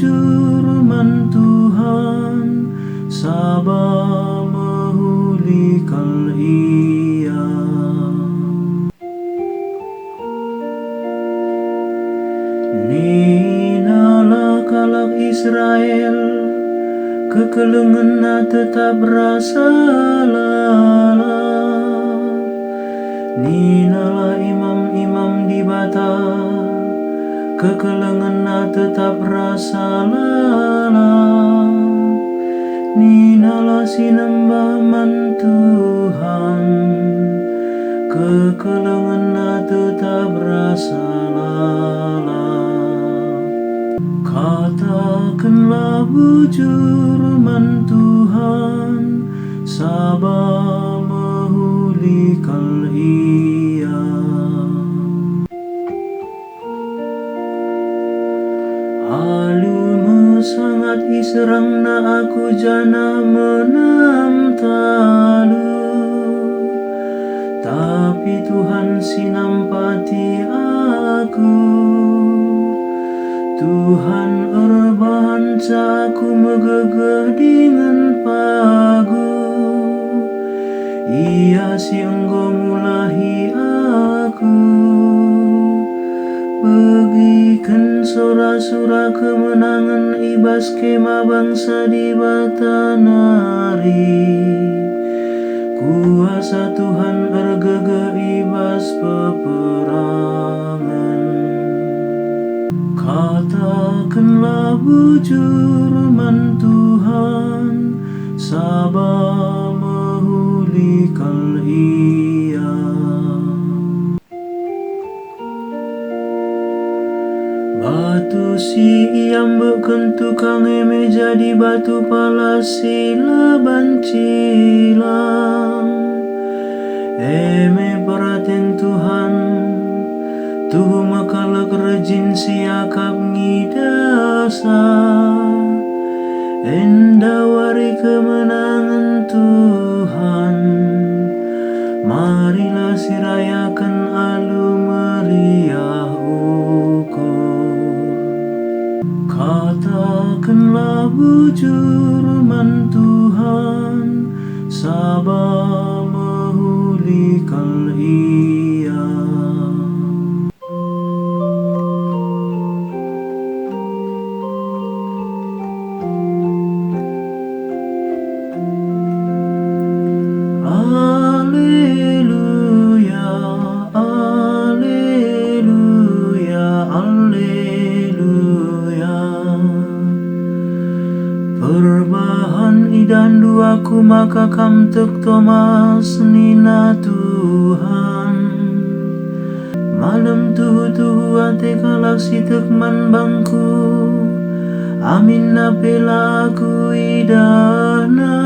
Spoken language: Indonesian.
bujur man Tuhan sabah mahulikal ia. Ninalah kalak Israel kekelengan tetap rasa lalah. Ninalah imam-imam di bata kekelengan tetap rasa lalah. Ninalah sinembah man Tuhan kekelengan tetap rasa lalah. Katakanlah bujur man Tuhan sabah mahulikal ia. Alu sangat iserang na aku jana menam talu, tapi Tuhan sinampati aku. Tuhan erbahan aku megegeh dengan pagu. Ia si engkau mulahi aku. Bagikan sora-sora kemenangan ibas kemah bangsa di batanari. Kuasa Tuhan ergegeh ibas peperangan. Katakanlah bujur man Tuhan sabah mahulikal ia. Batu si iambekkan tukang eme jadi batu pala sila bancilang. Eme peraten Tuhan tuh makalak rejin siakap ngidasa. Endawari kemenangan Tuhan, marilah sirayakan alu meriah ukur. Katakanlah bujur man Tuhan sabah mahulikal ia. Alleluia, alleluia, alleluia. Perbahan idan duaku maka kamtek Thomas nina Tuhan. Malam tuhu ate kalak sitek man bangku. Amin napelaku idana.